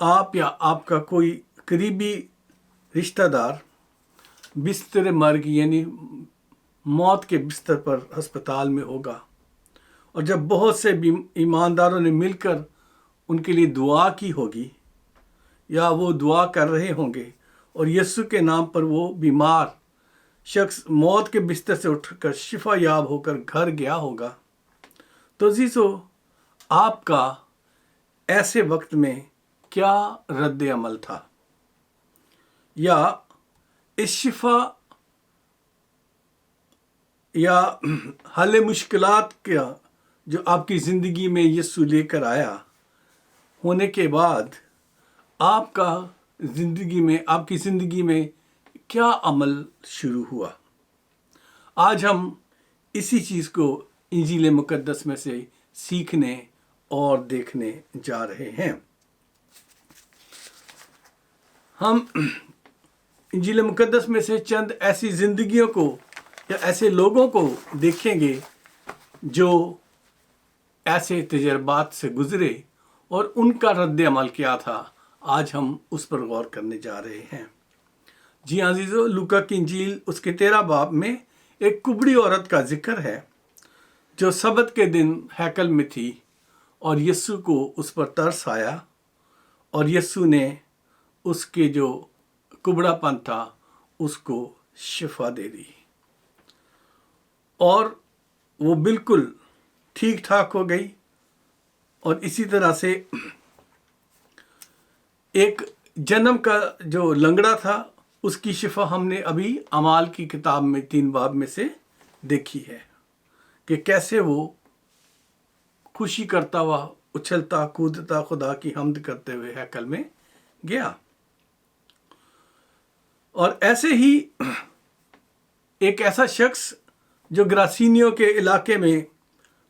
آپ یا آپ کا کوئی قریبی رشتہ دار بستر مرگ یعنی موت کے بستر پر ہسپتال میں ہوگا، اور جب بہت سے ایمانداروں نے مل کر ان کے لیے دعا کی ہوگی یا وہ دعا کر رہے ہوں گے اور یسوع کے نام پر وہ بیمار شخص موت کے بستر سے اٹھ کر شفا یاب ہو کر گھر گیا ہوگا، تو عزیزو آپ کا ایسے وقت میں کیا رد عمل تھا؟ یا اس شفا یا حل مشکلات کا جو آپ کی زندگی میں یسوع لے کر آیا ہونے کے بعد آپ کی زندگی میں کیا عمل شروع ہوا؟ آج ہم اسی چیز کو انجیل مقدس میں سے سیکھنے اور دیکھنے جا رہے ہیں۔ ہم انجیل مقدس میں سے چند ایسی زندگیوں کو یا ایسے لوگوں کو دیکھیں گے جو ایسے تجربات سے گزرے اور ان کا رد عمل کیا تھا۔ آج ہم اس پر غور کرنے جا رہے ہیں۔ جی ہاں عزیزو، لوکا کی انجیل اس کے 13 باب میں ایک کبڑی عورت کا ذکر ہے جو سبت کے دن ہیکل میں تھی، اور یسوع کو اس پر ترس آیا اور یسوع نے اس کے جو کبڑا پن تھا اس کو شفا دے دی، اور وہ بالکل ٹھیک ٹھاک ہو گئی۔ اور اسی طرح سے ایک جنم کا جو لنگڑا تھا اس کی شفا ہم نے ابھی اعمال کی کتاب میں 3 باب میں سے دیکھی ہے کہ کیسے وہ خوشی کرتا ہوا اچھلتا کودتا خدا کی حمد کرتے ہوئے ہیکل میں گیا۔ اور ایسے ہی ایک ایسا شخص جو گراسینیوں کے علاقے میں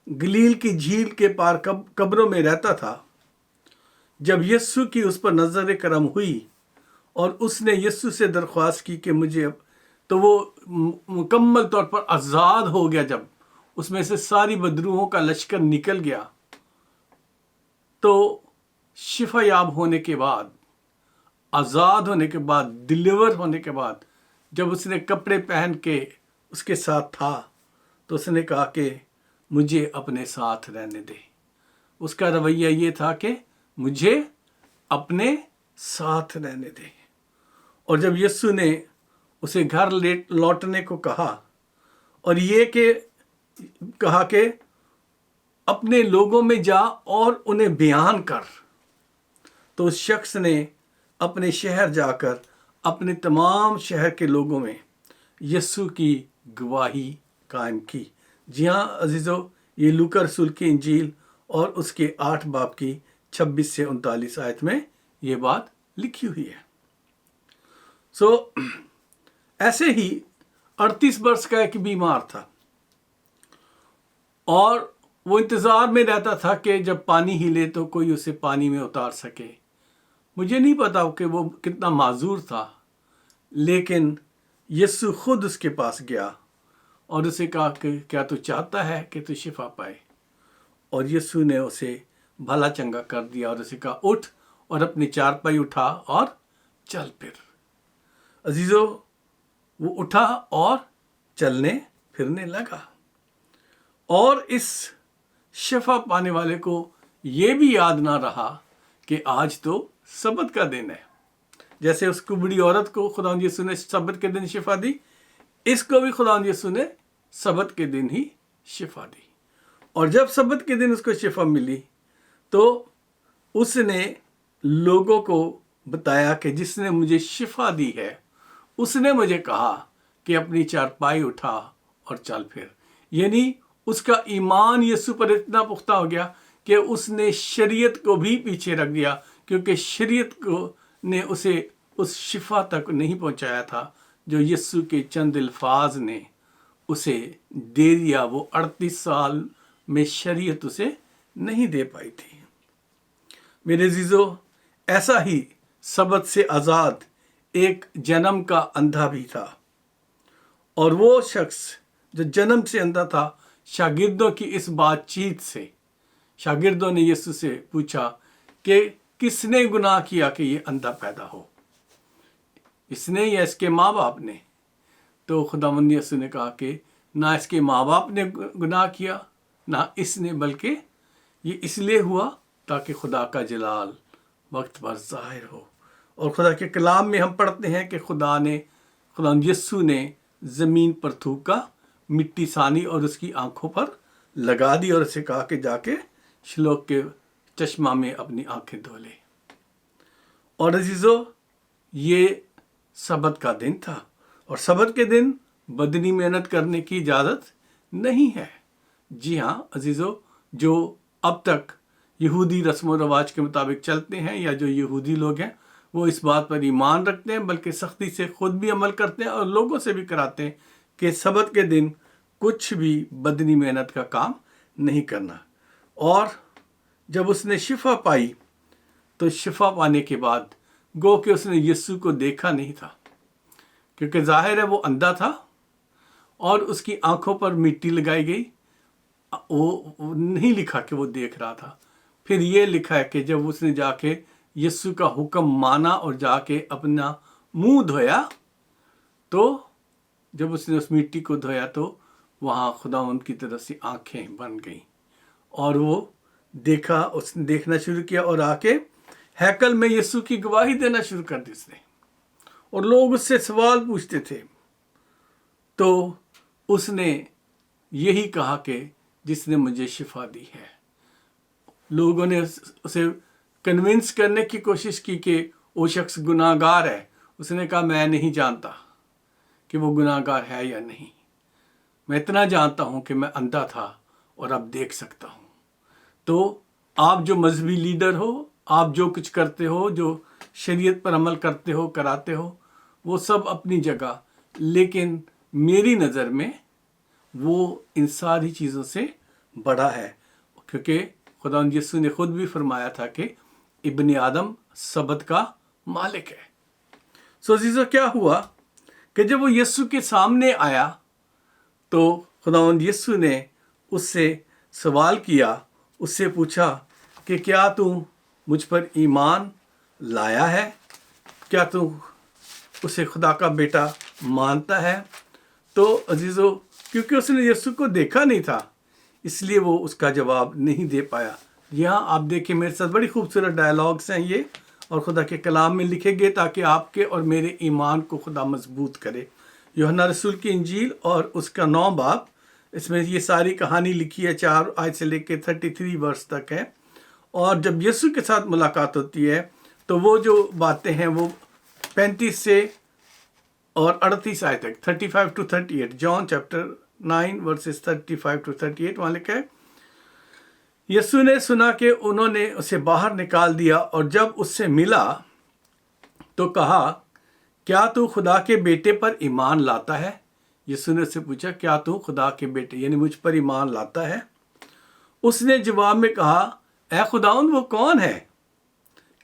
گلیل کی جھیل کے پار قبروں میں رہتا تھا، جب یسوع کی اس پر نظر کرم ہوئی اور اس نے یسوع سے درخواست کی کہ مجھے، تو وہ مکمل طور پر آزاد ہو گیا۔ جب اس میں سے ساری بدروحوں کا لشکر نکل گیا تو شفا یاب ہونے کے بعد، آزاد ہونے کے بعد، ڈلیور ہونے کے بعد، جب اس نے کپڑے پہن کے اس کے ساتھ تھا تو اس نے کہا کہ مجھے اپنے ساتھ رہنے دے۔ اس کا رویہ یہ تھا کہ مجھے اپنے ساتھ رہنے دے۔ اور جب یسوع نے اسے گھر لوٹنے کو کہا اور یہ کہا کہ اپنے لوگوں میں جا اور انہیں بیان کر، تو اس شخص نے اپنے شہر جا کر اپنے تمام شہر کے لوگوں میں یسوع کی گواہی قائم کی۔ جی ہاں عزیزو، یہ لوکا رسول کی انجیل اور اس کے 8 باب کی 26 سے 39 آیت میں یہ بات لکھی ہوئی ہے۔ ایسے ہی 38 برس کا ایک بیمار تھا، اور وہ انتظار میں رہتا تھا کہ جب پانی ہلے تو کوئی اسے پانی میں اتار سکے۔ مجھے نہیں پتا کہ وہ کتنا معذور تھا، لیکن یسوع خود اس کے پاس گیا اور اسے کہا کہ کیا تو چاہتا ہے کہ تو شفا پائے؟ اور یسوع نے اسے بھلا چنگا کر دیا اور اسے کہا اٹھ اور اپنی چارپائی اٹھا اور چل پھر۔ عزیزو، وہ اٹھا اور چلنے پھرنے لگا، اور اس شفا پانے والے کو یہ بھی یاد نہ رہا کہ آج تو سبت کا دن ہے۔ جیسے اس کبڑی عورت کو خداوند یسوع نے سبت کے دن شفا دی، اس کو بھی خداوند یسوع نے سبت کے دن ہی شفا دی۔ اور جب سبت کے دن اس کو شفا ملی تو اس نے لوگوں کو بتایا کہ جس نے مجھے شفا دی ہے اس نے مجھے کہا کہ اپنی چارپائی اٹھا اور چل پھر۔ یعنی اس کا ایمان یسوع پر اتنا پختہ ہو گیا کہ اس نے شریعت کو بھی پیچھے رکھ دیا، کیونکہ شریعت نے اسے اس شفا تک نہیں پہنچایا تھا جو یسوع کے چند الفاظ نے اسے دے دیا۔ وہ 38 سال میں شریعت اسے نہیں دے پائی تھی۔ میرے عزیزو، ایسا ہی سبت سے آزاد ایک جنم کا اندھا بھی تھا، اور وہ شخص جو جنم سے اندھا تھا، شاگردوں کی اس بات چیت سے شاگردوں نے یسوع سے پوچھا کہ کس نے گناہ کیا کہ یہ اندھا پیدا ہو، اس نے یا اس کے ماں باپ نے؟ تو خداوند یسوع نے کہا کہ نہ اس کے ماں باپ نے گناہ کیا نہ اس نے، بلکہ یہ اس لیے ہوا تاکہ خدا کا جلال وقت پر ظاہر ہو۔ اور خدا کے کلام میں ہم پڑھتے ہیں کہ خداوند یسوع نے زمین پر تھوکا، مٹی سانی اور اس کی آنکھوں پر لگا دی اور اسے کہا کہ جا کے شلوک کے چشمہ میں اپنی آنکھیں دھو لے۔ اور عزیزو، یہ سبت کا دن تھا، اور سبت کے دن بدنی محنت کرنے کی اجازت نہیں ہے۔ جی ہاں عزیزو، جو اب تک یہودی رسم و رواج کے مطابق چلتے ہیں یا جو یہودی لوگ ہیں، وہ اس بات پر ایمان رکھتے ہیں، بلکہ سختی سے خود بھی عمل کرتے ہیں اور لوگوں سے بھی کراتے ہیں کہ سبت کے دن کچھ بھی بدنی محنت کا کام نہیں کرنا۔ اور جب اس نے شفا پائی تو شفا پانے کے بعد گو کہ اس نے یسوع کو دیکھا نہیں تھا، کیونکہ ظاہر ہے وہ اندھا تھا اور اس کی آنکھوں پر مٹی لگائی گئی، وہ نہیں لکھا کہ وہ دیکھ رہا تھا۔ پھر یہ لکھا ہے کہ جب اس نے جا کے یسوع کا حکم مانا اور جا کے اپنا منہ دھویا، تو جب اس نے اس مٹی کو دھویا تو وہاں خداوند کی طرف سے آنکھیں بن گئیں اور وہ دیکھا، اس نے دیکھنا شروع کیا اور آ کے ہیکل میں یسوع کی گواہی دینا شروع کر دی اس نے، اور لوگ اس سے سوال پوچھتے تھے۔ تو اس نے یہی کہا کہ جس نے مجھے شفا دی ہے۔ لوگوں نے اسے کنونس کرنے کی کوشش کی کہ وہ شخص گناہ گار ہے۔ اس نے کہا میں نہیں جانتا کہ وہ گناہ گار ہے یا نہیں، میں اتنا جانتا ہوں کہ میں اندھا تھا اور اب دیکھ سکتا ہوں۔ تو آپ جو مذہبی لیڈر ہو، آپ جو کچھ کرتے ہو، جو شریعت پر عمل کرتے ہو، کراتے ہو، وہ سب اپنی جگہ، لیکن میری نظر میں وہ ان ساری چیزوں سے بڑا ہے، کیونکہ خداوند یسوع نے خود بھی فرمایا تھا کہ ابن آدم سبت کا مالک ہے۔ سو عزیزو، کیا ہوا کہ جب وہ یسوع کے سامنے آیا تو خداوند یسوع نے اس سے سوال کیا، اس سے پوچھا کہ کیا تو مجھ پر ایمان لایا ہے؟ کیا تو اسے خدا کا بیٹا مانتا ہے؟ تو عزیزو، کیونکہ اس نے یسوع کو دیکھا نہیں تھا، اس لیے وہ اس کا جواب نہیں دے پایا۔ یہاں آپ دیکھیں میرے ساتھ بڑی خوبصورت ڈائلاگس ہیں یہ، اور خدا کے کلام میں لکھے گئے تاکہ آپ کے اور میرے ایمان کو خدا مضبوط کرے۔ یوحنا رسول کی انجیل اور اس کا 9 باب، اس میں یہ ساری کہانی لکھی ہے، 4 آیت سے لے کے 33 ورس تک ہے۔ اور جب یسوع کے ساتھ ملاقات ہوتی ہے تو وہ جو باتیں ہیں وہ 35 سے اور 38 آیت تک، 35 to 38، John chapter 9 verses 35 to 38 وہاں لکھا ہے، یسوع نے سنا کہ انہوں نے اسے باہر نکال دیا، اور جب اس سے ملا تو کہا کیا تو خدا کے بیٹے پر ایمان لاتا ہے؟ یسوع نے اس سے پوچھا کیا تو خدا کے بیٹے یعنی مجھ پر ایمان لاتا ہے؟ اس نے جواب میں کہا اے خداوند، وہ کون ہے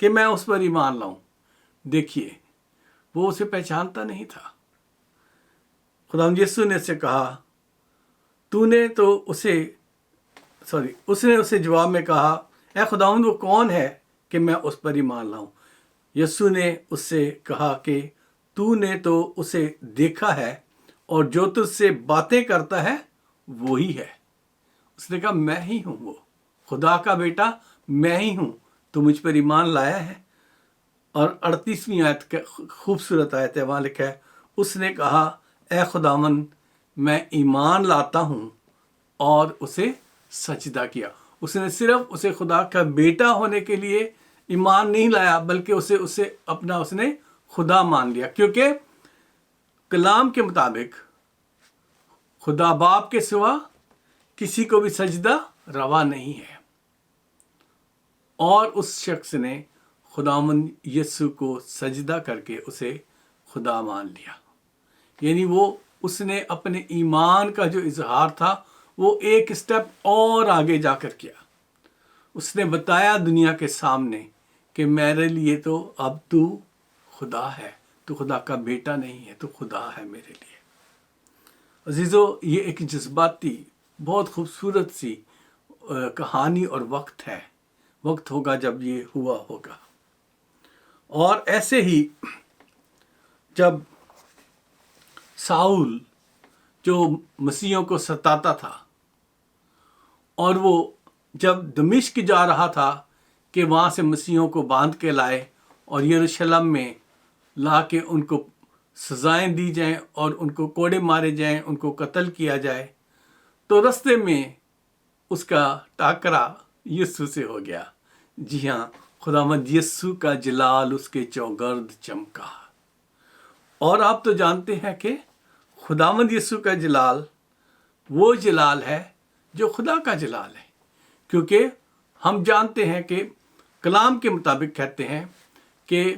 کہ میں اس پر ایمان لاؤں؟ دیکھیے، وہ اسے پہچانتا نہیں تھا۔ خداوند یسوع نے اس سے کہا اس نے اسے جواب میں کہا اے خداوند، وہ کون ہے کہ میں اس پر ایمان لاؤں؟ یسوع نے اس سے کہا کہ تو نے تو اسے دیکھا ہے، اور جو تجھ سے باتیں کرتا ہے وہی ہے۔ اس نے کہا میں ہی ہوں، وہ خدا کا بیٹا میں ہی ہوں، تو مجھ پر ایمان لایا ہے۔ اور 38ویں آیت کا خوبصورت آیت ہے، وہاں لکھا ہے اس نے کہا اے خداوند، میں ایمان لاتا ہوں، اور اسے سجدہ کیا۔ اس نے صرف اسے خدا کا بیٹا ہونے کے لیے ایمان نہیں لایا، بلکہ اسے اپنا اس نے خدا مان لیا، کیونکہ کلام کے مطابق خدا باپ کے سوا کسی کو بھی سجدہ روا نہیں ہے۔ اور اس شخص نے خداوند یسوع کو سجدہ کر کے اسے خدا مان لیا، یعنی اس نے اپنے ایمان کا جو اظہار تھا وہ ایک سٹیپ اور آگے جا کر کیا۔ اس نے بتایا دنیا کے سامنے کہ میرے لیے تو اب تو خدا ہے، تو خدا کا بیٹا نہیں ہے، تو خدا ہے میرے لیے۔ عزیزو، یہ ایک جذباتی بہت خوبصورت سی کہانی اور وقت ہے، وقت ہوگا جب یہ ہوا ہوگا۔ اور ایسے ہی جب ساؤل جو مسیحوں کو ستاتا تھا اور وہ جب دمشق جا رہا تھا کہ وہاں سے مسیحوں کو باندھ کے لائے اور یروشلم میں لا کے ان کو سزائیں دی جائیں اور ان کو کوڑے مارے جائیں، ان کو قتل کیا جائے، تو رستے میں اس کا ٹاکرا یسوع سے ہو گیا۔ جی ہاں، خداوند یسوع کا جلال اس کے چوگرد چمکا۔ اور آپ تو جانتے ہیں کہ خداوند یسوع کا جلال وہ جلال ہے جو خدا کا جلال ہے، کیونکہ ہم جانتے ہیں کہ کلام کے مطابق کہتے ہیں کہ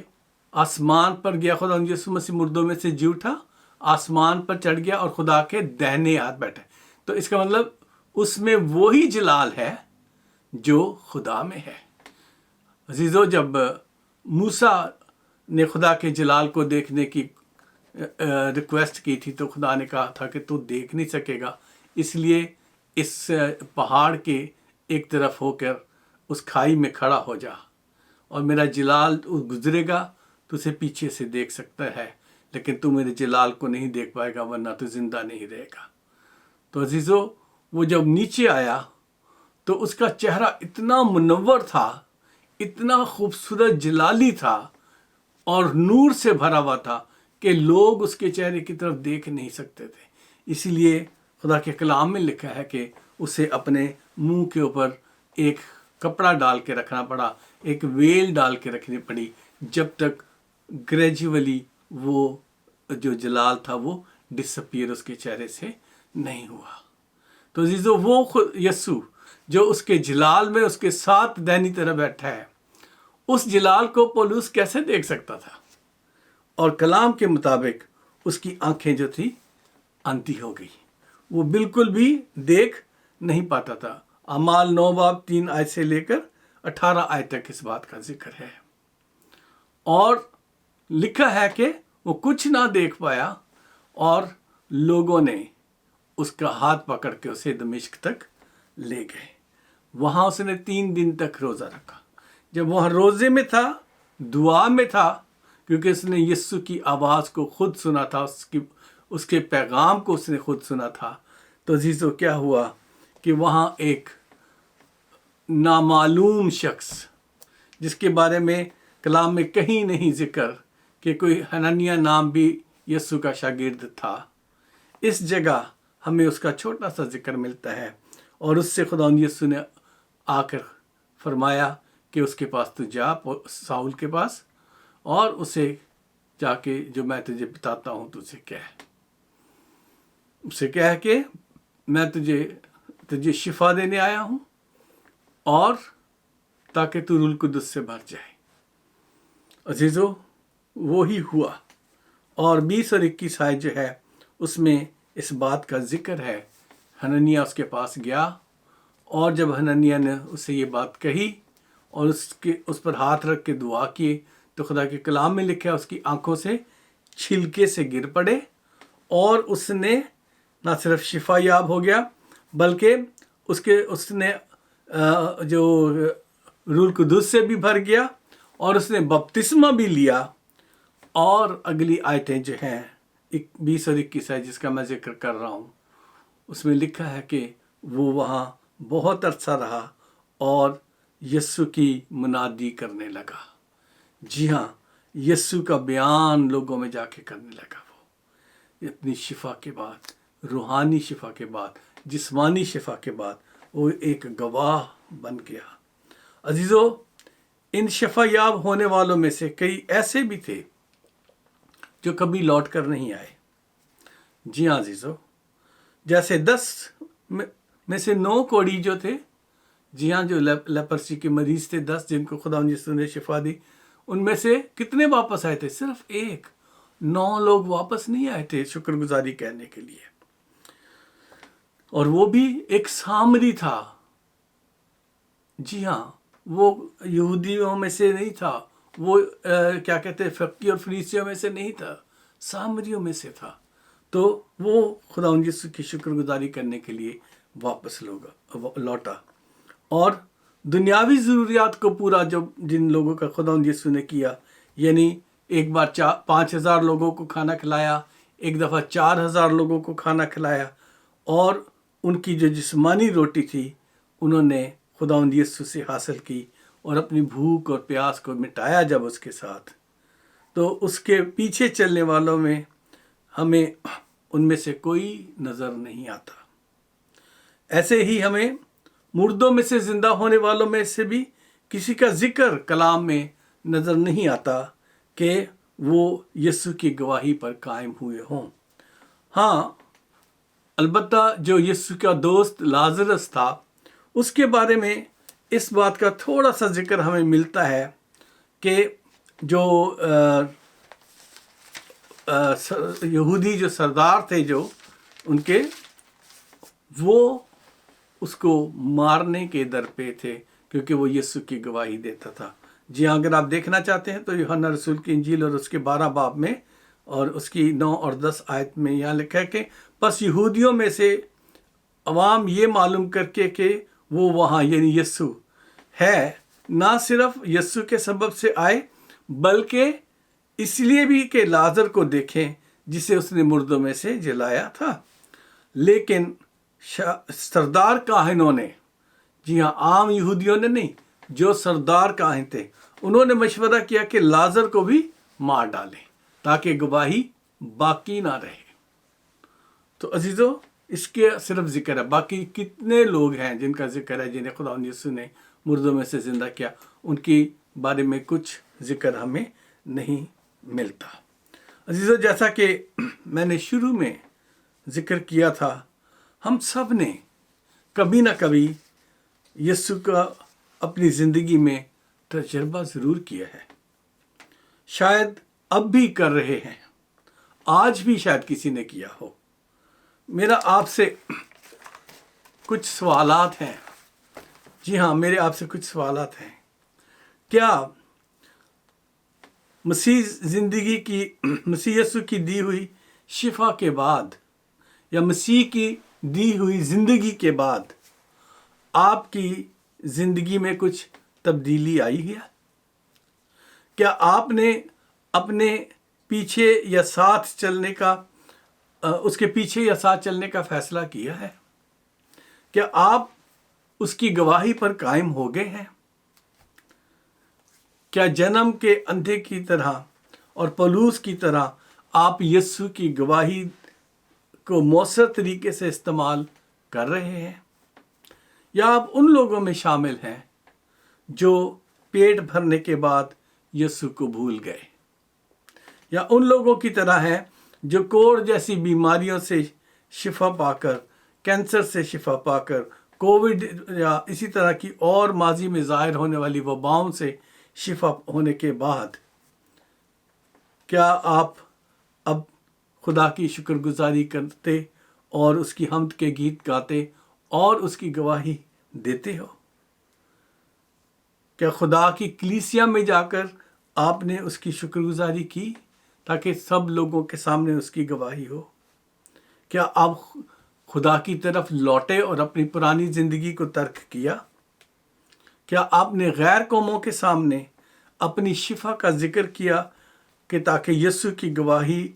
آسمان پر گیا، خداوند یسوع مسیح مردوں میں سے جی اٹھا، آسمان پر چڑھ گیا اور خدا کے دہنے ہاتھ بیٹھے۔ تو اس کا مطلب اس میں وہی جلال ہے جو خدا میں ہے۔ عزیزو، جب موسیٰ نے خدا کے جلال کو دیکھنے کی ریکویسٹ کی تھی تو خدا نے کہا تھا کہ تو دیکھ نہیں سکے گا، اس لیے اس پہاڑ کے ایک طرف ہو کر اس کھائی میں کھڑا ہو جا، اور میرا جلال گزرے گا تو اسے پیچھے سے دیکھ سکتا ہے، لیکن تو میرے جلال کو نہیں دیکھ پائے گا، ورنہ تو زندہ نہیں رہے گا۔ تو عزیزو، وہ جب نیچے آیا تو اس کا چہرہ اتنا منور تھا، اتنا خوبصورت جلالی تھا اور نور سے بھرا ہوا تھا کہ لوگ اس کے چہرے کی طرف دیکھ نہیں سکتے تھے۔ اسی لیے خدا کے کلام میں لکھا ہے کہ اسے اپنے منہ کے اوپر ایک کپڑا ڈال کے رکھنا پڑا، ایک ویل ڈال کے رکھنی پڑی، جب تک گریجولی وہ جو جلال تھا وہ ڈسپیئر اس کے چہرے سے نہیں ہوا۔ تو عزیزو، وہ یسوع جو اس کے جلال میں اس کے ساتھ دہنی طرف بیٹھا ہے، اس جلال کو پولس کیسے دیکھ سکتا تھا؟ اور کلام کے مطابق اس کی آنکھیں جو تھی اندھی ہو گئی، وہ بالکل بھی دیکھ نہیں پاتا تھا۔ اعمال 9 باب 3 آیت سے لے کر 18 آیت تک اس بات کا ذکر ہے، اور لکھا ہے کہ وہ کچھ نہ دیکھ پایا اور لوگوں نے اس کا ہاتھ پکڑ کے اسے دمشق تک لے گئے۔ وہاں اس نے 3 دن تک روزہ رکھا۔ جب وہاں روزے میں تھا، دعا میں تھا، کیونکہ اس نے یسوع کی آواز کو خود سنا تھا، اس کے پیغام کو اس نے خود سنا تھا، تو عزیزو کیا ہوا کہ وہاں ایک نامعلوم شخص، جس کے بارے میں کلام میں کہیں نہیں ذکر کہ کوئی حنانیہ نام بھی یسوع کا شاگرد تھا، اس جگہ ہمیں اس کا چھوٹا سا ذکر ملتا ہے، اور اس سے خداوند یسوع نے آ کر فرمایا کہ اس کے پاس تو جا، ساؤل کے پاس، اور اسے جا کے جو میں تجھے بتاتا ہوں تو اسے کہہ، اسے کہہ کہ میں تجھے شفا دینے آیا ہوں، اور تاکہ تو روح القدس سے بھر جائے۔ عزیزو، وہی ہوا، اور 20 اور 21 آیت جو ہے اس میں اس بات کا ذکر ہے۔ حنانیہ اس کے پاس گیا، اور جب حنانیہ نے اسے یہ بات کہی اور اس پر ہاتھ رکھ کے دعا کی، تو خدا کے کلام میں لکھا ہے اس کی آنکھوں سے چھلکے سے گر پڑے، اور اس نے نہ صرف شفا یاب ہو گیا بلکہ اس نے جو روح القدس سے بھی بھر گیا، اور اس نے بپتسمہ بھی لیا۔ اور اگلی آیتیں جو ہیں 20 اور 21 ہے جس کا میں ذکر کر رہا ہوں، اس میں لکھا ہے کہ وہ وہاں بہت عرصہ رہا اور یسوع کی منادی کرنے لگا۔ جی ہاں، یسوع کا بیان لوگوں میں جا کے کرنے لگا۔ وہ اپنی شفا کے بعد، روحانی شفا کے بعد، جسمانی شفا کے بعد، وہ ایک گواہ بن گیا۔ عزیزو، ان شفا یاب ہونے والوں میں سے کئی ایسے بھی تھے جو کبھی لوٹ کر نہیں آئے۔ جی ہاں عزیزو، جیسے 10 میں سے 9 کوڑی جو تھے، جی ہاں، جو لیپرسی کے مریض تھے 10 جن کو خداوند یسوع نے شفا دی، ان میں سے کتنے واپس آئے تھے؟ صرف 1۔ 9 لوگ واپس نہیں آئے تھے شکر گزاری کہنے کے لیے، اور وہ بھی ایک سامری تھا۔ جی ہاں، وہ یہودیوں میں سے نہیں تھا، وہ کیا کہتے ہیں، فقیہ اور فریسیوں میں سے نہیں تھا، سامریوں میں سے تھا۔ تو وہ خداوند یسوع کی شکر گزاری کرنے کے لیے واپس لوٹا، اور دنیاوی ضروریات کو پورا جو جن لوگوں کا خداوند یسوع نے کیا، یعنی ایک بار 5,000 لوگوں کو کھانا کھلایا، ایک دفعہ 4,000 لوگوں کو کھانا کھلایا، اور ان کی جو جسمانی روٹی تھی انہوں نے خداوند یسوع سے حاصل کی، اور اپنی بھوک اور پیاس کو مٹایا جب اس کے ساتھ، تو اس کے پیچھے چلنے والوں میں ہمیں ان میں سے کوئی نظر نہیں آتا۔ ایسے ہی ہمیں مردوں میں سے زندہ ہونے والوں میں سے بھی کسی کا ذکر کلام میں نظر نہیں آتا کہ وہ یسوع کی گواہی پر قائم ہوئے ہوں۔ ہاں، البتہ جو یسوع کا دوست لازرس تھا، اس کے بارے میں اس بات کا تھوڑا سا ذکر ہمیں ملتا ہے کہ جو یہودی جو سردار تھے جو ان کے، وہ اس کو مارنے کے در پہ تھے کیونکہ وہ یسوع کی گواہی دیتا تھا۔ جی ہاں، اگر آپ دیکھنا چاہتے ہیں تو یوحنا رسول کی انجیل اور اس کے 12 باب میں اور اس کی 9 اور 10 آیت میں یہاں لکھا ہے کہ پس یہودیوں میں سے عوام یہ معلوم کر کے کہ وہ وہاں یعنی یسوع ہے، نہ صرف یسوع کے سبب سے آئے بلکہ اس لیے بھی کہ لازر کو دیکھیں جسے اس نے مردوں میں سے جلایا تھا۔ لیکن سردار کاہنوں نے، جی ہاں، عام یہودیوں نے نہیں، جو سردار کاہن تھے، انہوں نے مشورہ کیا کہ لازر کو بھی مار ڈالیں تاکہ گواہی باقی نہ رہے۔ تو عزیزو، اس کے صرف ذکر ہے، باقی کتنے لوگ ہیں جن کا ذکر ہے جنہیں خداوند یسوع نے مردوں میں سے زندہ کیا، ان کی بارے میں کچھ ذکر ہمیں نہیں ملتا۔ عزیزو، جیسا کہ میں نے شروع میں ذکر کیا تھا، ہم سب نے کبھی نہ کبھی یسوع کا اپنی زندگی میں تجربہ ضرور کیا ہے، شاید اب بھی کر رہے ہیں، آج بھی شاید کسی نے کیا ہو۔ میرا آپ سے کچھ سوالات ہیں، جی ہاں، میرے آپ سے کچھ سوالات ہیں۔ کیا مسیح یسوع کی دی ہوئی شفا کے بعد یا مسیح کی دی ہوئی زندگی کے بعد آپ کی زندگی میں کچھ تبدیلی آئی ہے؟ کیا آپ نے اپنے پیچھے یا ساتھ چلنے کا اس کے پیچھے یا ساتھ چلنے کا فیصلہ کیا ہے؟ کیا آپ اس کی گواہی پر قائم ہو گئے ہیں؟ کیا جنم کے اندھے کی طرح اور پولوس کی طرح آپ یسوع کی گواہی کو مؤثر طریقے سے استعمال کر رہے ہیں؟ یا آپ ان لوگوں میں شامل ہیں جو پیٹ بھرنے کے بعد یسوع کو بھول گئے، یا ان لوگوں کی طرح ہیں جو کوڑ جیسی بیماریوں سے شفا پا کر، کینسر سے شفا پا کر، کووڈ یا اسی طرح کی اور ماضی میں ظاہر ہونے والی وباؤں سے شفا ہونے کے بعد کیا آپ اب خدا کی شکر گزاری کرتے اور اس کی حمد کے گیت گاتے اور اس کی گواہی دیتے ہو؟ کیا خدا کی کلیسیا میں جا کر آپ نے اس کی شکر گزاری کی تاکہ سب لوگوں کے سامنے اس کی گواہی ہو؟ کیا آپ خدا کی طرف لوٹے اور اپنی پرانی زندگی کو ترک کیا؟ کیا آپ نے غیر قوموں کے سامنے اپنی شفا کا ذکر کیا کہ تاکہ یسوع کی گواہی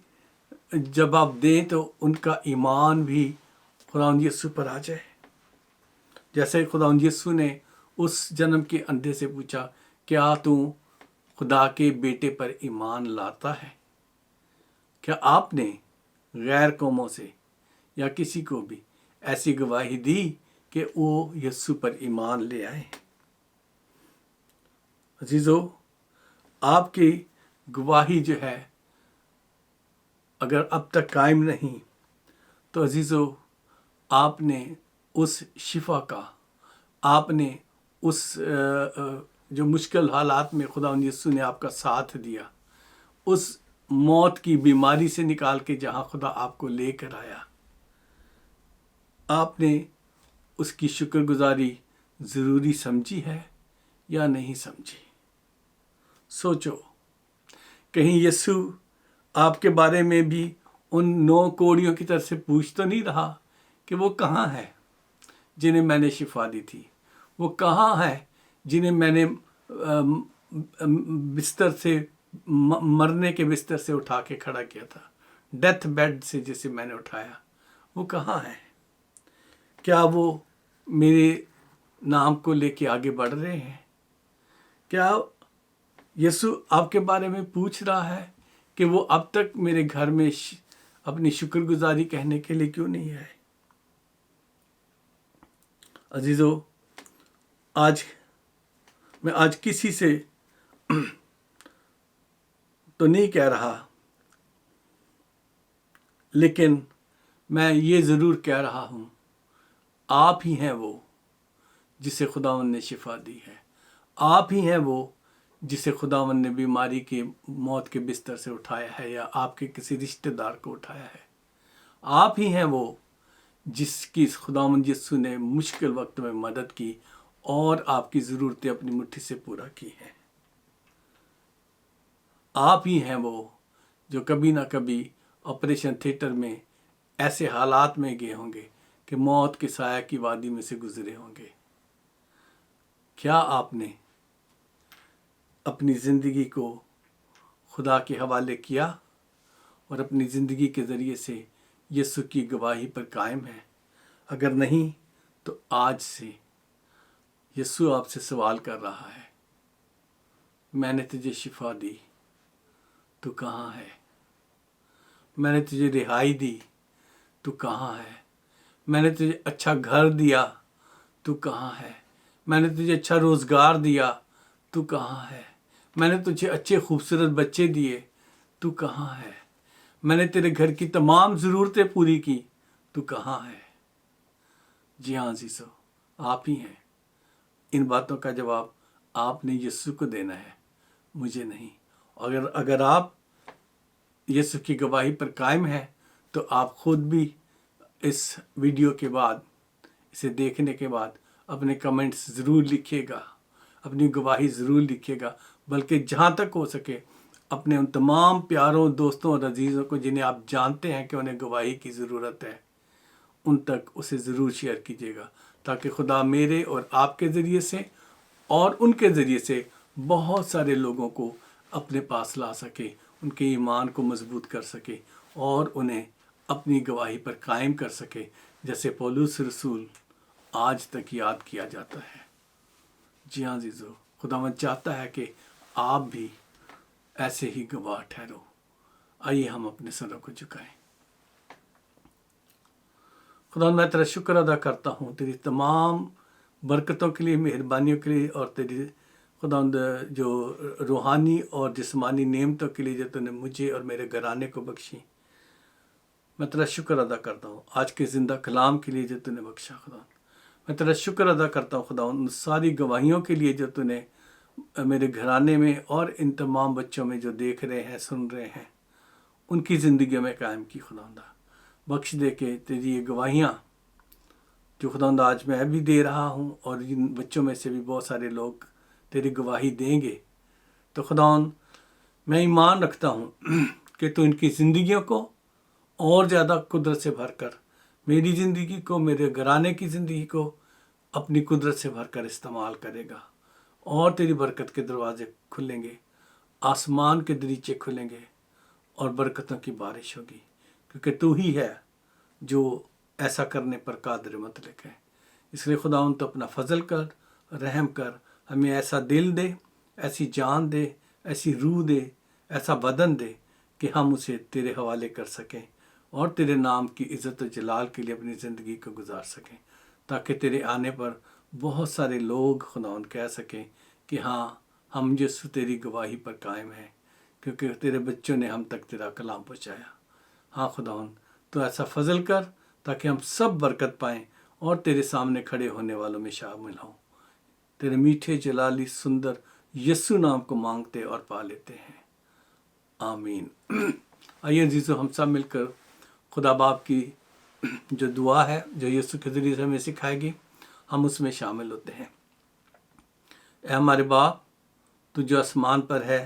جب آپ دیں تو ان کا ایمان بھی خداوند یسوع پر آ جائے؟ جیسے خداوند یسوع نے اس جنم کے اندھے سے پوچھا، کیا تو خدا کے بیٹے پر ایمان لاتا ہے؟ کیا آپ نے غیر قوموں سے یا کسی کو بھی ایسی گواہی دی کہ وہ یسوع پر ایمان لے آئے؟ عزیزو، آپ کی گواہی جو ہے اگر اب تک قائم نہیں تو عزیزو، آپ نے اس شفا کا، آپ نے اس جو مشکل حالات میں خداوند یسوع نے آپ کا ساتھ دیا، اس موت کی بیماری سے نکال کے جہاں خدا آپ کو لے کر آیا، آپ نے اس کی شکر گزاری ضروری سمجھی ہے یا نہیں سمجھی؟ سوچو، کہیں یسوع آپ کے بارے میں بھی ان 9 کوڑیوں کی طرف سے پوچھ تو نہیں رہا کہ وہ کہاں ہے جنہیں میں نے شفا دی تھی؟ وہ کہاں ہے جنہیں میں نے بستر سے مرنے کے بستر سے اٹھا کے کھڑا کیا تھا، ڈیتھ بیڈ سے جسے میں نے اٹھایا، وہ کہاں ہے؟ کیا وہ میرے نام کو لے کے آگے بڑھ رہے ہیں؟ کیا یسوع آپ کے بارے میں پوچھ رہا ہے کہ وہ اب تک میرے گھر میں اپنی شکر گزاری کہنے کے لیے کیوں نہیں آئے؟ عزیزو، میں آج کسی سے تو نہیں کہہ رہا، لیکن میں یہ ضرور کہہ رہا ہوں، آپ ہی ہیں وہ جسے خداوند نے شفا دی ہے، آپ ہی ہیں وہ جسے خداوند نے بیماری کی موت کے بستر سے اٹھایا ہے، یا آپ کے کسی رشتہ دار کو اٹھایا ہے۔ آپ ہی ہیں وہ جس کی خداوند یسوع نے مشکل وقت میں مدد کی اور آپ کی ضرورتیں اپنی مٹھی سے پورا کی ہیں۔ آپ ہی ہیں وہ جو کبھی نہ کبھی آپریشن تھیٹر میں ایسے حالات میں گئے ہوں گے کہ موت کے سایہ کی وادی میں سے گزرے ہوں گے۔ کیا آپ نے اپنی زندگی کو خدا کے حوالے کیا اور اپنی زندگی کے ذریعے سے یسوع کی گواہی پر قائم ہے؟ اگر نہیں تو آج سے یسوع آپ سے سوال کر رہا ہے، میں نے تجھے شفا دی، تو کہاں ہے؟ میں نے تجھے رہائی دی، تو کہاں ہے؟ میں نے تجھے اچھا گھر دیا، تو کہاں ہے؟ میں نے تجھے اچھا روزگار دیا، تو کہاں ہے؟ میں نے تجھے اچھے خوبصورت بچے دیے، تو کہاں ہے؟ میں نے تیرے گھر کی تمام ضرورتیں پوری کی، تو کہاں ہے؟ جی ہاں عزیزو، آپ ہی ہیں۔ ان باتوں کا جواب آپ نے یسوع کو دینا ہے، مجھے نہیں۔ اگر آپ یسوع کی گواہی پر قائم ہیں تو آپ خود بھی اس ویڈیو کے بعد، اسے دیکھنے کے بعد اپنے کمنٹس ضرور لکھیے گا، اپنی گواہی ضرور لکھیے گا، بلکہ جہاں تک ہو سکے اپنے ان تمام پیاروں، دوستوں اور عزیزوں کو جنہیں آپ جانتے ہیں کہ انہیں گواہی کی ضرورت ہے، ان تک اسے ضرور شیئر کیجیے گا، تاکہ خدا میرے اور آپ کے ذریعے سے اور ان کے ذریعے سے بہت سارے لوگوں کو اپنے پاس لا سکے، ان کے ایمان کو مضبوط کر سکے اور انہیں اپنی گواہی پر قائم کر سکے، جیسے پولس رسول آج تک یاد کیا جاتا ہے۔ جی ہاں عزیزو، خداوند چاہتا ہے کہ آپ بھی ایسے ہی گواہ ٹھہرو۔ آئیے ہم اپنے سروں کو جھکائیں۔ خداوند، میں تیرا شکر ادا کرتا ہوں تیری تمام برکتوں کے لیے، مہربانیوں کے لیے، اور تیری خداوند جو روحانی اور جسمانی نعمتوں کے لیے جو تو نے مجھے اور میرے گھرانے کو بخشی۔ میں تیرا شکر ادا کرتا ہوں آج کے زندہ کلام کے لیے جو تو نے بخشا۔ خداوند، میں تیرا شکر ادا کرتا ہوں خداوند ان ساری گواہیوں کے لیے جو تو نے میرے گھرانے میں اور ان تمام بچوں میں جو دیکھ رہے ہیں، سن رہے ہیں، ان کی زندگیوں میں قائم کی۔ خداوند بخش دے کہ تیری یہ گواہیاں جو خداوند آج میں بھی دے رہا ہوں، اور ان بچوں میں سے بھی بہت سارے لوگ تیری گواہی دیں گے، تو خداوند میں ایمان رکھتا ہوں کہ تو ان کی زندگیوں کو اور زیادہ قدرت سے بھر کر، میری زندگی کو، میرے گھرانے کی زندگی کو اپنی قدرت سے بھر کر استعمال کرے گا، اور تیری برکت کے دروازے کھلیں گے، آسمان کے دریچے کھلیں گے، اور برکتوں کی بارش ہوگی، کیونکہ تو ہی ہے جو ایسا کرنے پر قادر مطلق ہے۔ اس لیے خداوند تو اپنا فضل کر، رحم کر، ہمیں ایسا دل دے، ایسی جان دے، ایسی روح دے، ایسا بدن دے کہ ہم اسے تیرے حوالے کر سکیں اور تیرے نام کی عزت و جلال کے لیے اپنی زندگی کو گزار سکیں، تاکہ تیرے آنے پر بہت سارے لوگ خداوند کہہ سکیں کہ ہاں، ہم یسوع تیری گواہی پر قائم ہیں، کیونکہ تیرے بچوں نے ہم تک تیرا کلام پہنچایا۔ ہاں خداوند، تو ایسا فضل کر تاکہ ہم سب برکت پائیں اور تیرے سامنے کھڑے ہونے والوں میں شامل ہوں۔ تیرے میٹھے جلالی سندر یسوع نام کو مانگتے اور پا لیتے ہیں، آمین۔ آئیے عزیزو، ہم سب مل کر خدا باپ کی جو دعا ہے جو یسوع کے ذریعے سے ہمیں سکھائے گی، ہم اس میں شامل ہوتے ہیں۔ اے ہمارے باپ، تو جو آسمان پر ہے،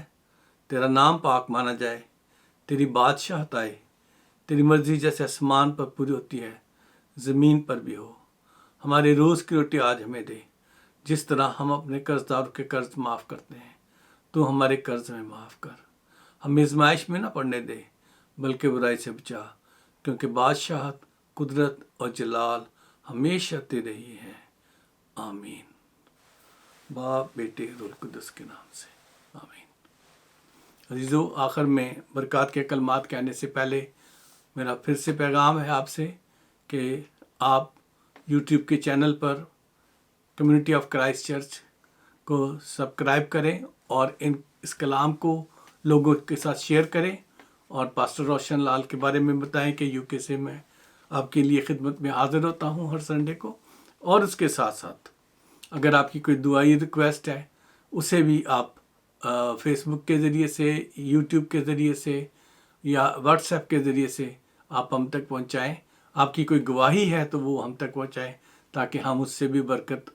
تیرا نام پاک مانا جائے، تیری بادشاہت آئے، تیری مرضی جیسے آسمان پر پوری ہوتی ہے، زمین پر بھی ہو۔ ہمارے روز کی روٹی آج ہمیں دے، جس طرح ہم اپنے قرض داروں کے قرض معاف کرتے ہیں، تو ہمارے قرض میں معاف کر۔ ہمیں آزمائش میں نہ پڑنے دے بلکہ برائی سے بچا، کیونکہ بادشاہت، قدرت اور جلال ہمیشہ تیرے ہی ہیں، آمین۔ باپ، بیٹے، روح القدس کے نام سے، آمین۔ عزیزو، آخر میں برکات کے کلمات کہنے سے پہلے میرا پھر سے پیغام ہے آپ سے کہ آپ یوٹیوب کے channel per community of Christ church کو سبسکرائب کریں اور اس کلام کو لوگوں کے ساتھ شیئر کریں، اور پاسٹر روشن لال کے بارے میں بتائیں کہ یو کے سے میں آپ کے لیے خدمت میں حاضر ہوتا ہوں ہر سنڈے کو۔ اور اس کے ساتھ ساتھ اگر آپ کی کوئی دعائی ریکویسٹ ہے اسے بھی آپ فیس بک کے ذریعے سے، یوٹیوب کے ذریعے سے یا واٹس ایپ کے ذریعے سے آپ ہم تک پہنچائیں۔ آپ کی کوئی گواہی ہے تو وہ ہم تک پہنچائیں تاکہ ہم اس سے بھی برکت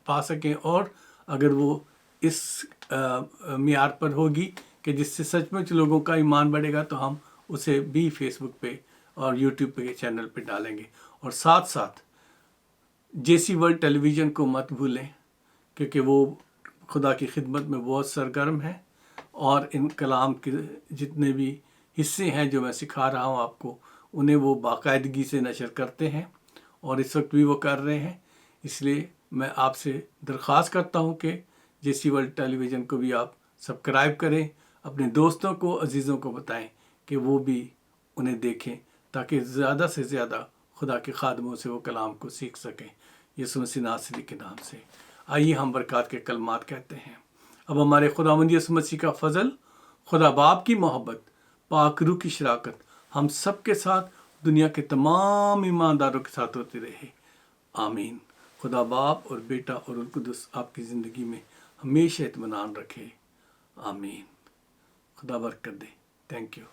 پا سکیں، اور اگر وہ اس معیار پر ہوگی کہ جس سے سچ مچ لوگوں کا ایمان بڑھے گا تو ہم اسے بھی فیس بک پہ اور یوٹیوب پہ چینل پہ ڈالیں گے۔ اور ساتھ ساتھ جے سی ورلڈ ٹیلی ویژن کو مت بھولیں، کیونکہ وہ خدا کی خدمت میں بہت سرگرم ہے، اور ان کلام کے جتنے بھی حصے ہیں جو میں سکھا رہا ہوں آپ کو، انہیں وہ باقاعدگی سے نشر کرتے ہیں، اور اس وقت بھی وہ کر رہے ہیں۔ اس لیے میں آپ سے درخواست کرتا ہوں کہ جے سی ورلڈ ٹیلی ویژن کو بھی آپ سبسکرائب کریں، اپنے دوستوں کو، عزیزوں کو بتائیں کہ وہ بھی انہیں دیکھیں تاکہ زیادہ سے زیادہ خدا کے خادموں سے وہ کلام کو سیکھ سکیں۔ یسوع مسیح ناصری کے نام سے آئیے ہم برکات کے کلمات کہتے ہیں۔ اب ہمارے خداوند یسوع مسیح کا فضل، خدا باپ کی محبت، پاک روح کی شراکت ہم سب کے ساتھ، دنیا کے تمام ایمانداروں کے ساتھ ہوتی رہے، آمین۔ خدا باپ اور بیٹا اور روح القدس آپ کی زندگی میں ہمیشہ اطمینان رکھے، آمین۔ خدا برکت دے۔ Thank you.